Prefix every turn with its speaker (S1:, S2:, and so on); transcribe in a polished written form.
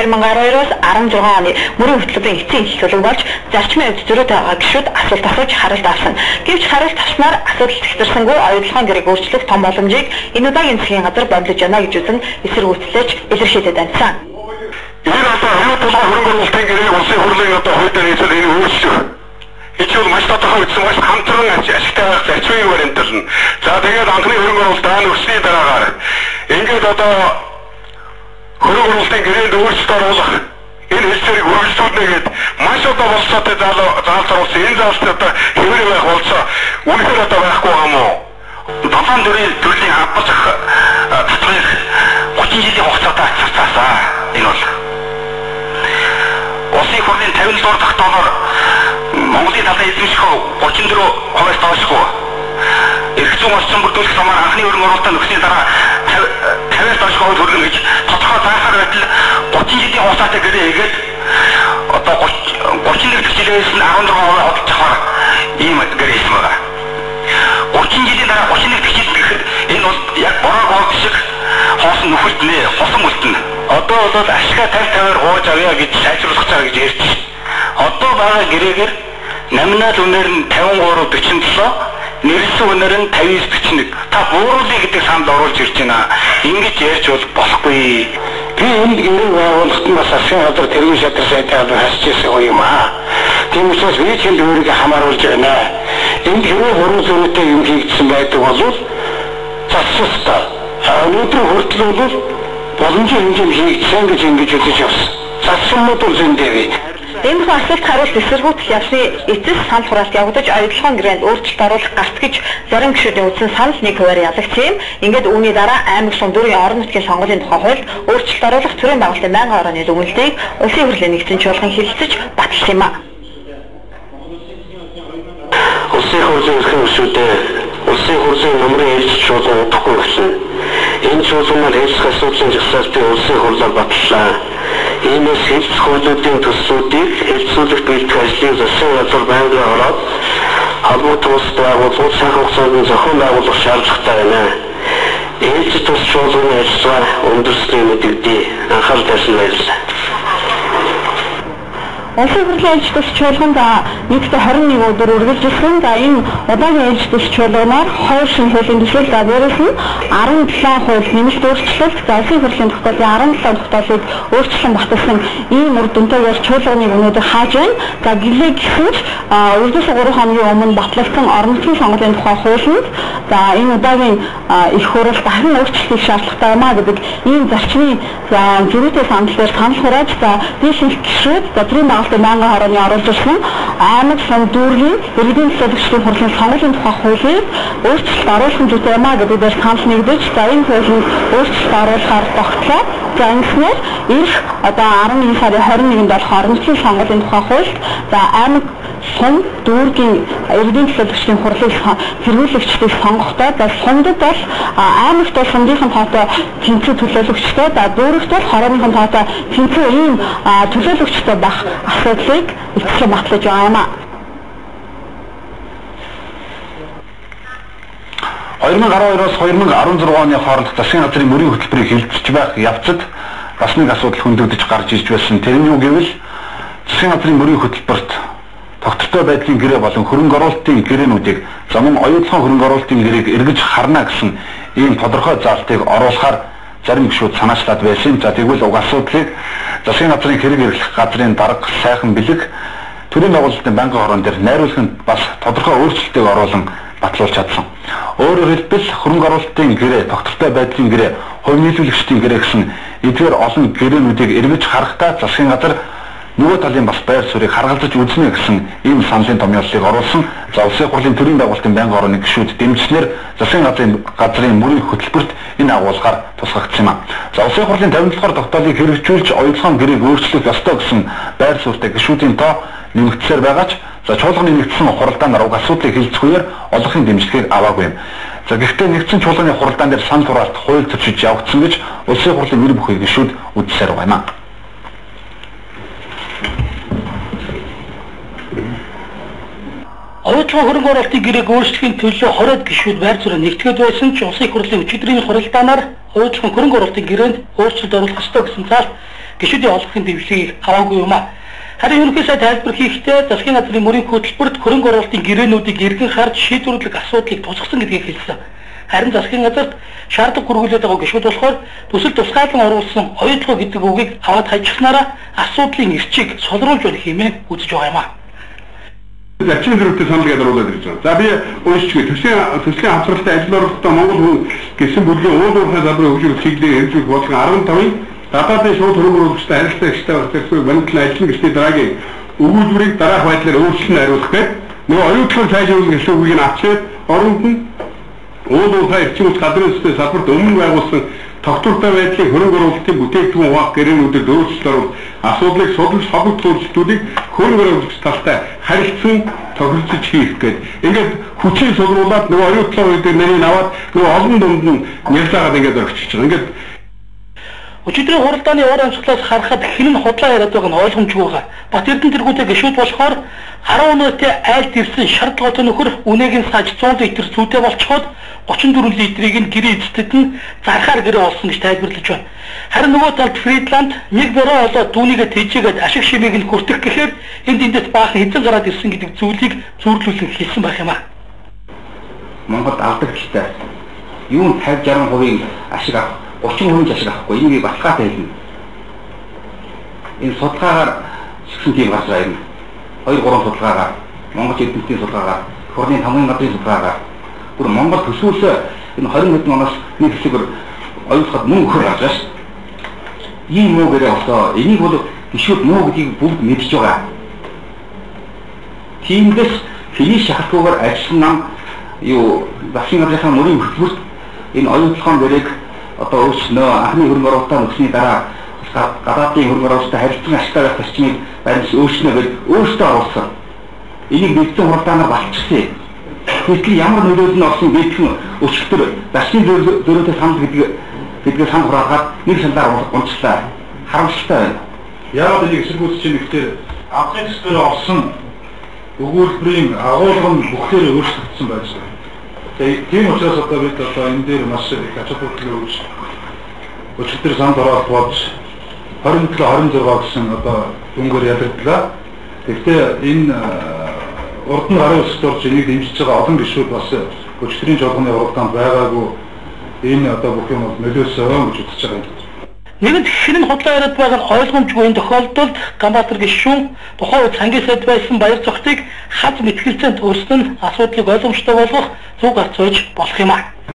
S1: 2012-аас 16 оны мөрийн хөтөлбөрийн эцсийн эхлүүлэг болж зарчмын хувьд зөрүүтэй байгаа гишүүд асуулт асууж хариулт авсан. Гэвч хариулт авснаар асуудал зэгцэрсэнгүй оюутлогын гэрийг өөрчлөх том боломжийг энэ удаагийн засгийн газар бодлож байна гэж үзэн эсэргүүцлээч илэрхийлээд байна.
S2: Энэ одоо оюутлогын хөрөнгө оруулалтын гэрийг улсын хурлын одоо хуулиар хийсэн энэ өөрчлөлт ичүүд маш тодорхой гэсэн маш хамтран ашигтай байх зарчмын баримтална. За тэгээд анхны хөрөнгө оруулалт өссөний дараагаар ингээд одоо хөрөнгө оруулалтын гэрээнд өөрчлөлт оруулах энэ хэлцээрийг үргэлжлүүлнэ гэд маш одоо болцоотой заалтруулсан энэ заалт одоо хэвээр байх болцоо үнэхээр одоо байхгүй юм уу? 7 төрлийн хамбаж татварыг 30 жилийн хугацаатай ачаалцаасаа энэ бол улсын хурлын 57 дугаар тогтоомоор Монголын талын эзэмших 34%-аас доошгүй эрх зүйн орчин бүрдүүлэх замаар анхны хөрөнгө оруулалтаа нөхсний дараа 50-аас доошгүй хөргөн гэж тодорхой заахаар байтал 30 жилийн хугацаатай гэрээ хийгээд одоо 31 жилээс нь 16% хөдөлж авах ийм гэрээ хийсэн байна. 30 жилийн дараа 31 жил гэхэд энэ бол яг бороо шиг хоосон нөхөлт нэ, хосон үлдэнэ. Одоо бол ашигла 50-50-аар хууж авъя гэж сайжруулах цаа гэж ярьж байна. Одоо байгаа гэрээгээр номинал үнээр нь 53-47, нэрсэн үнээр нь 59-41. Та бууруулъя гэдэг санал оруулж ирж байна. Ингэж ярьж болохгүй. Би энэ гэрээ байгуулахад нь бас засгийн газар тэргийн шатрын сайтаар хасч ирсэн юм аа. Тийм учраас би тэнд өөрийгөө хамааруулж байна. Энд хэрэг хөрөнгө зөрүүтэй юм хийгдсэн байдаг бол засчихсан. Өнөөдөр хүртэл бол боломжийн хэмжээнд хийгдсэн гэж ингэж үзэж явсан. Засчмууд бол зөндөө. Энэ асуулт хариулт эсэргүүцэх явсны эцэс санал хураалт явагдаж оюутлогын гэрээнд өөрчлөлт оруулах гарт гэж зарим гишүүдийн үндсэн санал 1% ялагдсан. Ингээд үүний дараа аймаг сум дүүргийн орон нутгийн сонгуулийн тухай хуульд өөрчлөлт оруулах төрийн байгуулалтын байнгын орооны дүгнэлтийг улсын хурлын нэгдсэн чуулган хэлэлцэж баталсан юм а. Улсын хурлын эрхэм гишүүдээ улсын хурлын номрын ээлж чуулган удахгүй гэсэн. Энэ чуулганаар хэлцэх асуудлын жагсаалтыг улсын хурлаар батллаа. Иймээс хэлцэх хуулиудын төслүүдийг хэлцүүлэх бэлтгэх ажлыг засгийн газар байнгын ороод холбоотой улс байгууллагууд цаг хугацаанд зохион байгуулах шаардлагатай байна. Ээлж тус чуулганы ажиллагаа өндөрлөсний мэдэгдээ анхаарал тавьсан баярлалаа.
S1: Улсын хурлын ээлж тус чуулганд нийтдээ 21 өдөр үргэлжилсэн. За энэ удаагийн ээлж тус чуулганаар хууль шин хуулийн төсөл дээрээс нь 17 хууль нэмэлт өөрчлөлт, за улсын хурлын тогтоолын 17 тогтоолыг өөрчлөн баталсан ийм үр дүнтэйгээр чуулганыг өнөөдөр хааж байна. За гэлээ гэсэн ч үрдээс 3 хоногийн өмнө батлагдсан орон нутгийн сонгуулийн тухай хуулинд за энэ удаагийн их хурал дахин өөрчлөлтийг шаардлагатай юмаа гэдэг ийм зарчмын зөрүүтэй санал дээр санал хурааж за дээшинх гишүүд за төрийн байнгын хорооны оруулж ирсэн аймаг сум дүүргийн иргэдийн төлөвлөгчдийн хурлын сонгуулийн тухай хуулийг өөрчлөлт оруулах зүйтэй юмаа гэдгээр санал нэгдэж за энэ хуулийг өөрчлөлт оруулахаар тогтлоо. За ингэснээр ирэх одоо 11 сарын 21-нд болох орон нутгийн сонгуулийн тухай хуульд за аймаг сум дүүргийн иргэдийн төлөвлөгчдийн хурлыг хэрэглэгчдийг сонгохдоо за сумдад бол аймагт бол сумдын тоотой тэнцүү төлөөлөгчтэй за дүүрэгт бол хорооны тоотой тэнцүү ийм төлөөлөгчтэй байх асуудлыг эцэслэн батлаж байгаа юм а.
S3: 2012-оос 2016 оны хооронд засгийн газрын мөрийн хөтөлбөрийг хилцэж байх явцад бас нэг асуудал хөндөгдөж гарч ирж байсан. Тэр нь юу гэвэл засгийн газрын мөрийн хөтөлбөрт тогтвортой байдлын гэрээ болон хөрөнгө оруулалтын гэрээнүүдийг замун оюутлогын хөрөнгө оруулалтын гэрээг эргэж харна гэсэн ийм тодорхой заалтыг оруулахаар зарим гишүүд санаачлаад байсан. За тэгвэл уг асуудлыг засгийн газрын хэрэг эрхлэх газрын дарга сайхан бэлэг төрийн байгуулалтын байнгын хорон дээр найруулганд бас тодорхой өөрчлөлтийг оруулан батлуулж чадсан. Өөрөөр хэлбэл хөрөнгө оруулалтын гэрээ, тогтвортой байдлын гэрээ, хувь нийлүүлэгчдийн гэрээ гэсэн эдгээр олон гэрээнүүдийг эргэж харахтаа засгийн газар нөгөө талын бас байр суурийг харгалзаж үзнэ гэсэн ийм саналын томьёоллыг оруулсан. За улсын хурлын төрийн байгуулалтын байнгын орооны гишүүд дэмжснээр засгийн газрын мөрийн хөтөлбөрт энэ агуулгаар тусгагдсан юм. За улсын хурлын 57 дугаар тогтоолыг хэрэгжүүлж оюутлогын гэрээг өөрчлөх ёстой гэсэн байр суурьтай гишүүдийн тоо нэмэгдсээр байгаа ч за чуулганы нэгдсэн хуралдаан нар уг асуудлыг хэлцэх үеэр олонхын дэмжлэгийг аваагүй юм. За гэхдээ нэгдсэн чуулганы хуралдаан дээр санал хураалт хууль зөрчиж явагдсан гэж улсын хурлын нэр бүхий гишүүд үзсээр байна.
S4: Оюутлогын хөрөнгө оруулалтын гэрээг өөрчлөхийн төлөө 20-д гишүүд байр суурь нэгтгэхэд байсан ч улсын хурлын өчигдрийн хуралдаанаар оюутлогын хөрөнгө оруулалтын гэрээнд өөрчлөлт оруулах ёстой гэсэн заалт гишүүдийн олонхын дэвшлийг аваагүй юм а. Харин ерөнхий сайд тайлбар хийхдээ засгийн газрын мөрийн хөтөлбөрт хөрөнгө оруулалтын гэрээнүүдийг эргэн харж шийдвэрлэх асуудлыг тусгасан гэдгийг хэлсэн. Харин засгийн газарт шаардлага хүргүүлээд байгаа гишүүд болохоор төсөл тусгаалan оруулсан оюутлага гэдэг үгийг аваад хайчихснараа асуудлын эрчийг солиулж байна хэмээн үзэж байгаа юм а.
S3: Зачин зэрэгтэй санал гадруулаад ирж байгаа. За би уншчихъя. Төслийн хамтралтай ажил оролцоо Монгол хүн гэсэн бүлгийн уул уурхай залбарын хөгжүүлэх чиглэлээр хэмжүүлэх болгон 15-ын гадаадын шууд хөрөнгө оруулагчтай харилцаа ихтэй барьцаалсан баримтлан ажлын гишүүдийн дараагийн өгүүлбэрийг дараах байдлаар өөрчлөн хариулах гэдэг нөгөө оюутлаг сайжруулах гэсэн үгийг нь авчирд оронд нь уул уурхай эрчим ус гадрын төслийн салбарт өмнө байгуулсан тогтвортой байдлын хөрөнгө оруулалтын бүтээгдэхүүн хуваах гэрээнүүдэд өөрчлөлт оруулах асуудлыг судлаж хогдуулалтуудыг хөрөнгө оруулагч талтай харилцан тохиролцож хийх гэдэг. Ингээд хүчийг сулруулад нөгөө оюутлаг үедээ нэрийг аваад нөгөө олон дунд нь нялзаагаад ингээд орчихж байгаа. Ингээд
S4: өчигдрийн хуралдааны уур амьсгалаас харахад хэн нь худлаа яриад байгааг нь ойлгомжгүй байгаа. Бат Эрдэнэ тэргүүтэй гишүүд болохоор 10 өнөөтэй айлд ирсэн шаардлагатай нөхөр үнээг нь саж 100 литр зүйтэй болчиход 34 литрийг нь гэрээ эцэстед нь зархаар гэрээ олсон гэж тайлбарлаж байна. Харин нөгөө талд Фридланд нэг бороо олоод түүнийгээ тэжээгээд ашиг шимийг нь хүртэх гэхээр эндээс баахан хэзээ гараад ирсэн гэдэг зүйлийг зүйрлүүлэн хэлсэн байх юм а.
S2: Монгол алдагчтай юу 50-60% ашиг авах 30% ашиг авахгүй энийг баталгаатай хэлнэ. Энэ судалгаагаар шигшин тийм гарч байгаа юм. 2-3 судалгаагаар Монгол эднэтийн судалгаагаар Орны хамгийн гадрын судалгаагаар бүр Монгол төсвөөс энэ 20 хэдэн оноос нэг хэсгээр оюутлахад мөн өгөх гарч байгаа ш. Ийм муу гэрээ болсоо энийг бол гişүүд муу гэдгийг бүгд мэдж байгаа. Тиймээс хэний шахалтгүйгээр ажилласан нам юу засгийн газрын мөрийн хөтөлбөрт энэ оюутлахын гэрээг одоо өөрчлөнө анхны хөрөнгө оруулалтаа өгсөний дараа гадаадын хөрөнгө оруулалттай харилцан ашигтай байх зарчмыг баримтс өөрчлөнө гэж өөртөө оруулсан. Энийг нэгдсэн хуралдаанаар баталчихсан. Гэтэл ямар нөлөөлөл нь орсон гэдгийг өчигдөр засгийн зөрүүтэй санал гэдгээ санал хураагаад нэг шалгаар унцлаа. Харамсалтай байна.
S3: яагаад энийг эсэргүүцэж чинь гэхээр анхны төсвөр олсон өгүүлбэрийн агуулга нь бүхлээр өөрчлөгдсөн байж байгаа. Тийм учраас одоо бид одоо энэ дээр маш их ач холбогдол өгч өчигдөр санд ороод болж 27-26 гэсэн одоо дүнгээр ядардлаа. Гэхдээ энэ урд нь гарын өсөлт орж энийг дэмжиж байгаа олон гишүүд бас өчигдрийн жолгоны уралдаанд байгаагүй энэ одоо бүх юм нөлөөсөн гэж үзэж байгаа юм.
S4: Нэгэнт хэн нь худлаа яриад байгаа нь ойлгомжгүй энэ тохиолдолд Ганбаатар гишүүн тухайн үед сангийн сайд байсан баяр цогтыг хаз мэтгэлцээнд өөрсдөө нь асуудлыг ойлгомжтой болгох зүг гарц сууж болох юм а.